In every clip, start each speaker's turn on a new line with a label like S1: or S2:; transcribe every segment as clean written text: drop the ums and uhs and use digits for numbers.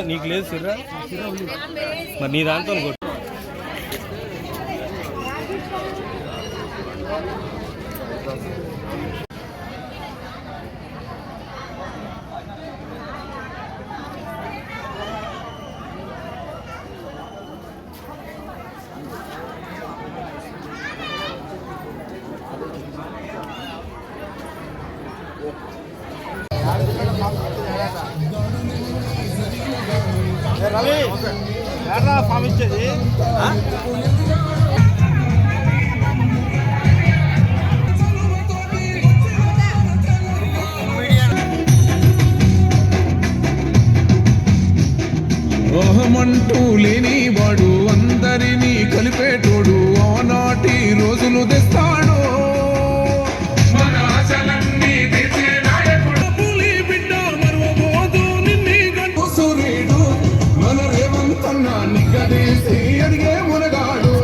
S1: నీకు లేదు సిర్రా మరి నీ దాంతో కొట్టు.
S2: రవి ఎర్రా ఫామ్ ఇచ్చేది
S3: రోహమంటూ లేని వాడు అందరినీ కలిపేటోడు ఆనాటి రోజులు తెస్తాడు మన ఆశలన్నీ తెచ్చే నాయకుడు పులి బిడ్డ మరువబోదు నిన్ని గంటు సూర్యుడు మన రేవంతన్న నిగ్గదీసి అడిగే మునగాడు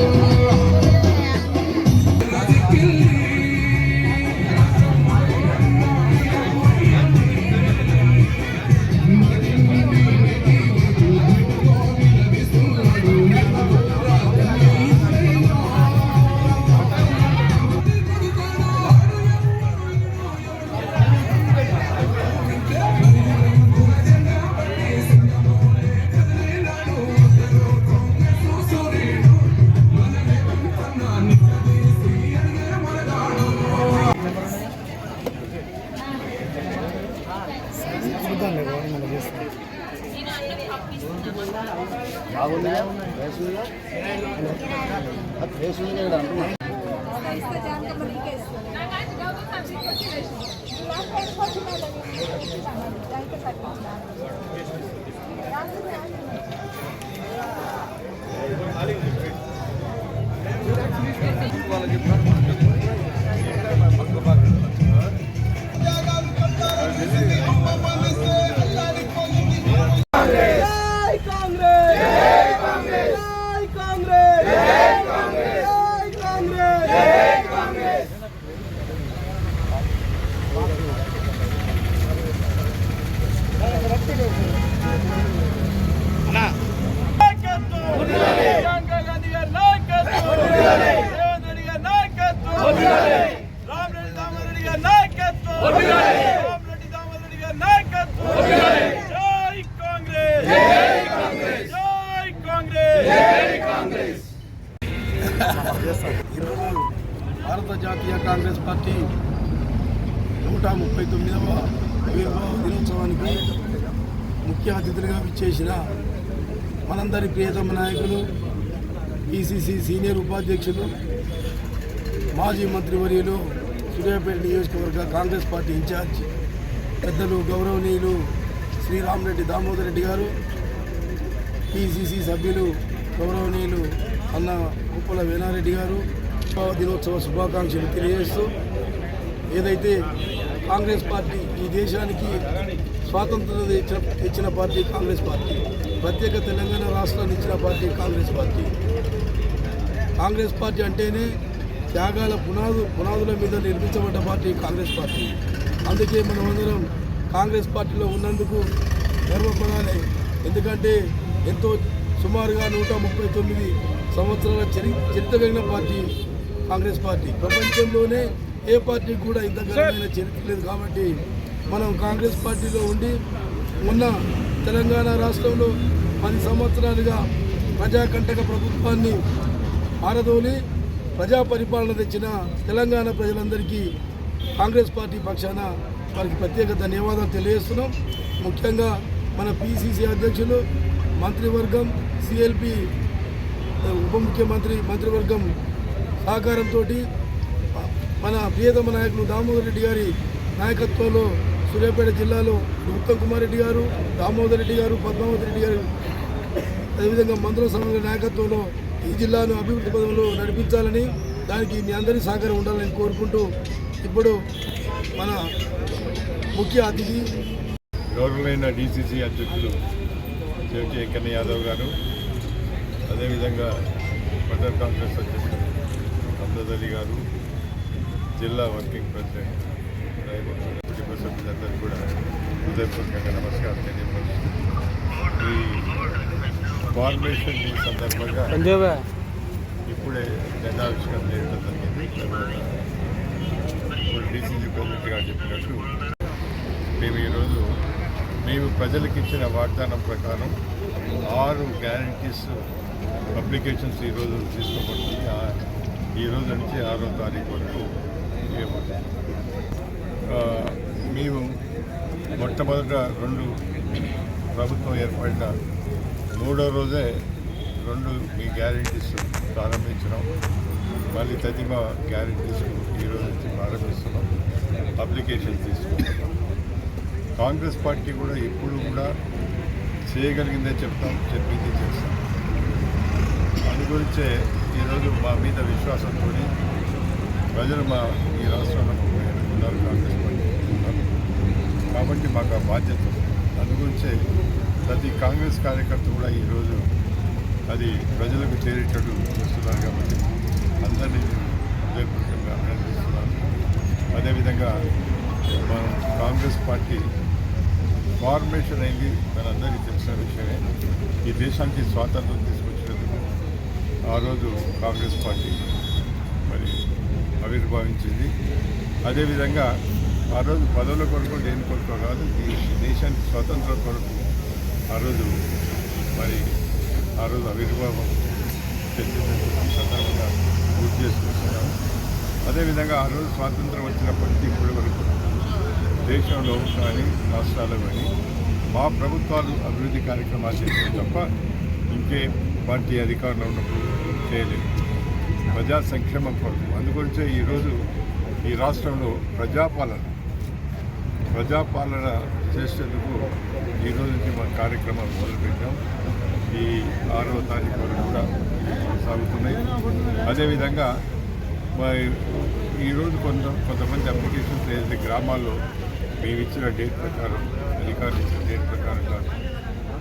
S2: భారత జాతీయ కాంగ్రెస్ పార్టీ 139వ ఆవిర్భావ దినోత్సవానికి ముఖ్య అతిథులుగా విచ్చేసిన మనందరి ప్రియతమ నాయకులు పిసిసి సీనియర్ ఉపాధ్యక్షులు మాజీ మంత్రివర్యులు సూర్యాపేట నియోజకవర్గ కాంగ్రెస్ పార్టీ ఇన్ఛార్జ్ పెద్దలు గౌరవనీయులు శ్రీ రామరెడ్డి దామోదర్ రెడ్డి గారు, పిసిసి సభ్యులు గౌరవనీయులు అన్న ఉప్పల వేనారెడ్డి గారు దినోత్సవ శుభాకాంక్షలు తెలియజేస్తూ, ఏదైతే కాంగ్రెస్ పార్టీ ఈ దేశానికి స్వాతంత్రం తెచ్చిన పార్టీ కాంగ్రెస్ పార్టీ, ప్రత్యేక తెలంగాణ రాష్ట్రాన్ని ఇచ్చిన party Congress party. Congress party అంటేనే త్యాగాల పునాదుల మీద నిర్మించబడ్డ పార్టీ కాంగ్రెస్ పార్టీ. అందుకే మనమందరం కాంగ్రెస్ పార్టీలో ఉన్నందుకు గర్వపడాలి. ఎందుకంటే ఎంతో సుమారుగా 139 సంవత్సరాల చరిత్ర కలిగిన పార్టీ కాంగ్రెస్ పార్టీ. ప్రపంచంలోనే ఏ పార్టీ కూడా ఇంత ఘనమైన చరిత్ర లేదు. కాబట్టి మనం కాంగ్రెస్ పార్టీలో ఉండి మొన్న తెలంగాణ రాష్ట్రంలో 10 సంవత్సరాలుగా ప్రజాకంటక ప్రభుత్వాన్ని ఆరదోలి ప్రజా పరిపాలన తెచ్చిన తెలంగాణ ప్రజలందరికీ కాంగ్రెస్ పార్టీ పక్షాన వారికి ప్రత్యేక ధన్యవాదాలు తెలియజేస్తున్నాం. ముఖ్యంగా మన పిసిసి అధ్యక్షులు, మంత్రివర్గం, సిఎల్పి ఉప ముఖ్యమంత్రి మంత్రివర్గం సహకారంతో మన ప్రియతమ నాయకులు దామోదర్ రెడ్డి గారి నాయకత్వంలో సూర్యాపేట జిల్లాలో ఉత్తమ్ కుమార్ రెడ్డి గారు, దామోదర్ రెడ్డి గారు, పద్మావతి రెడ్డి గారు, అదేవిధంగా మంత్రుల సమగ్ర నాయకత్వంలో ఈ జిల్లాను అభివృద్ధి పదంలో నడిపించాలని, దానికి మీ అందరి సహకారం ఉండాలని కోరుకుంటూ, ఇప్పుడు మన ముఖ్య అతిథి
S4: గౌరవమైన డిసిసి అధ్యక్షులు కేకే వెంకన్న యాదవ్ గారు, అదేవిధంగా మండల కాంగ్రెస్ అధ్యక్షులు అబ్దుల్ అలీ గారు, జిల్లా వర్కింగ్ ప్రెసిడెంట్ కుటుంబ సభ్యులందరికీ కూడా హృదయపూర్వకంగా నమస్కారం తెలియజేస్తున్నాను. ఫార్మేషన్ డే సందర్భంగా ఇప్పుడే జెండావిష్కరణ చేయడం జరిగింది. ఇప్పుడు డీసీసీ ప్రెసిడెంట్ గారు చెప్పినట్టు మేము ప్రజలకు ఇచ్చిన వాగ్దానం ప్రకారం 6 గ్యారంటీస్ అప్లికేషన్స్ ఈరోజు తీసుకోబడుతుంది. ఈ రోజు నుంచి 6వ తారీఖు వరకు చేయబడుతుంది. మేము మొట్టమొదట 2 ప్రభుత్వం ఏర్పడిన 3వ రోజే 2 మీ గ్యారంటీస్ ప్రారంభించడం, మళ్ళీ తదిమ గ్యారంటీస్ ఈరోజు నుంచి ప్రారంభిస్తున్నాం. అప్లికేషన్ తీసుకుంటున్నాం. కాంగ్రెస్ పార్టీ కూడా ఎప్పుడు కూడా చేయగలిగిందే చెప్తాం, చెప్పింది చేస్తాం. అందు గురించే ఈరోజు మా మీద విశ్వాసంతో ప్రజలు ఈ రాష్ట్రంలో ఉన్నారు, కాంగ్రెస్ పార్టీ ఉన్నారు. కాబట్టి మాకు ఆ బాధ్యత ఉంది. అందు గురించే ప్రతి కాంగ్రెస్ కార్యకర్త కూడా ఈరోజు అది ప్రజలకు చేరేటట్టు చేస్తున్నారు. కాబట్టి అందరినీ హృదయపూర్వకంగా అభినందిస్తున్నాను. అదేవిధంగా మనం కాంగ్రెస్ పార్టీ ఫార్మేషన్ అయింది మనందరికీ తెలిసిన విషయమే. ఈ దేశానికి స్వాతంత్రం తీసుకొచ్చినందుకు ఆ రోజు కాంగ్రెస్ పార్టీ మరి ఆవిర్భవించింది. అదేవిధంగా ఆ రోజు పదవుల కొరకు దేని కొరకు కాదు, ఈ దేశానికి స్వాతంత్రం కొరకు ఆ రోజు ఆవిర్భావం చెందినందుకు సందర్భంగా గుర్తు చేసుకుంటున్నాము. అదేవిధంగా ఆ రోజు స్వాతంత్రం వచ్చినప్పటికీ ఇప్పటి వరకు దేశంలో కానీ రాష్ట్రాల్లో కానీ మా ప్రభుత్వాలు అభివృద్ధి కార్యక్రమాలు చేస్తాయి తప్ప ఇంకే పార్టీ అధికారంలో ఉన్నప్పుడు చేయలేదు. ప్రజా సంక్షేమం కొరకు అందుకొచ్చే ఈరోజు ఈ రాష్ట్రంలో ప్రజాపాలన చేసేందుకు ఈరోజు నుంచి మన కార్యక్రమాలు మొదలుపెట్టాం. ఈ 6వ తారీఖు వరకు కూడా సాగుతున్నాయి. అదేవిధంగా ఈరోజు కొంతమంది అప్లికేషన్స్ ఏదైతే గ్రామాల్లో మేము ఇచ్చిన డేట్ ప్రకారం, అధికారులు ఇచ్చిన డేట్ ప్రకారం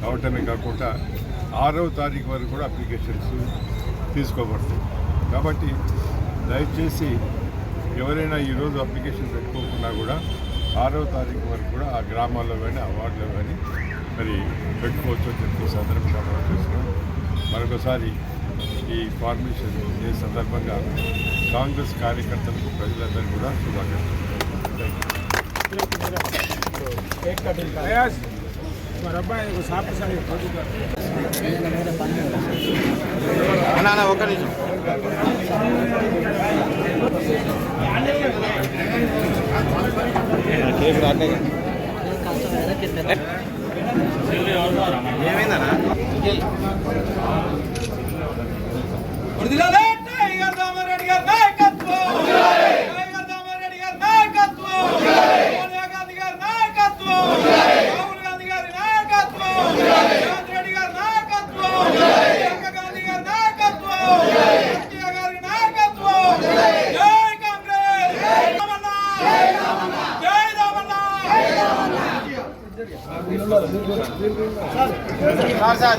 S4: కావటమే కాకుండా 6వ తారీఖు వరకు కూడా అప్లికేషన్స్ తీసుకోబడతాయి. కాబట్టి దయచేసి ఎవరైనా ఈరోజు అప్లికేషన్ పెట్టుకోకుండా కూడా 6వ తారీఖు వరకు కూడా ఆ గ్రామాల్లో కానీ ఆ వార్డులో కానీ మరి పెట్టుకోవచ్చు అని చెప్పి సందర్భంగా మనం చేస్తున్నాం. మరొకసారి ఈ ఫార్మేషన్ డే సందర్భంగా కాంగ్రెస్ కార్యకర్తలకు ప్రజలందరూ కూడా శుభాకాంక్షలు.
S1: ఒక నిమిషం ఏమైందన్నా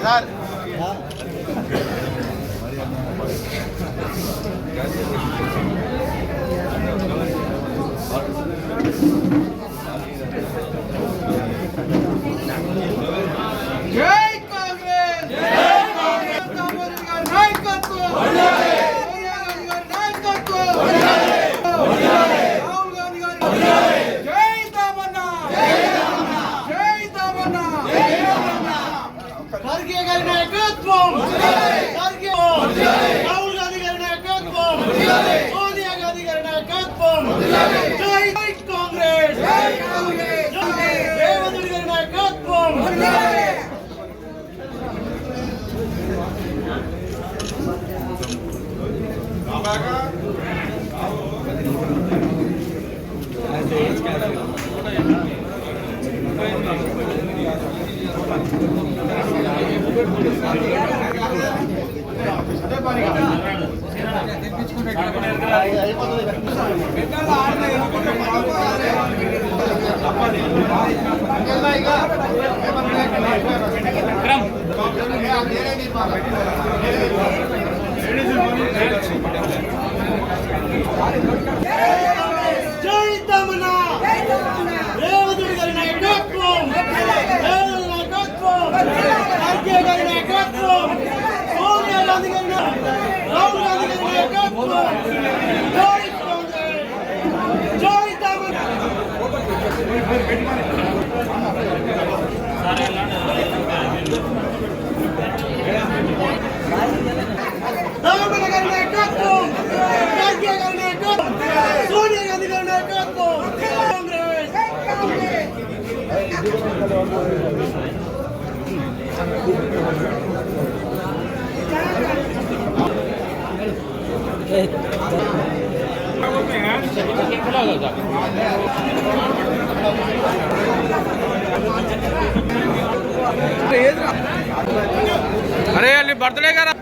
S1: సార్ జై కాంగ్రెస్, నాయకత్వం, రాహుల్ గాంధీ గారి జై తమన్నా, ఖర్గే గారి నాయకత్వం, రాహుల్ గాంధీ గారి నాయకత్వం, సోనియా గాంధీ గారి నాయకత్వం, జై కాంగ్రెస్, రేవంత్ రెడ్డి గారి నాయకత్వం. జై తమన్నా, రేవంత్ రెడ్డి గారి నాయకత్వం, ఖర్గే గారి నాయకత్వం, గాంధీ గారి రాహుల్ గాంధీ గారి నాయకత్వం జై కాంగ్రెస్ జై దామోదర్ దామోదర్ గారి నాయకత్వం ఖర్గే గారి నాయకత్వం సోనియా గాంధీ గారి నాయకత్వం కాంగ్రెస్
S5: అరే ಅಲ್ಲಿ బర్త్డే గారా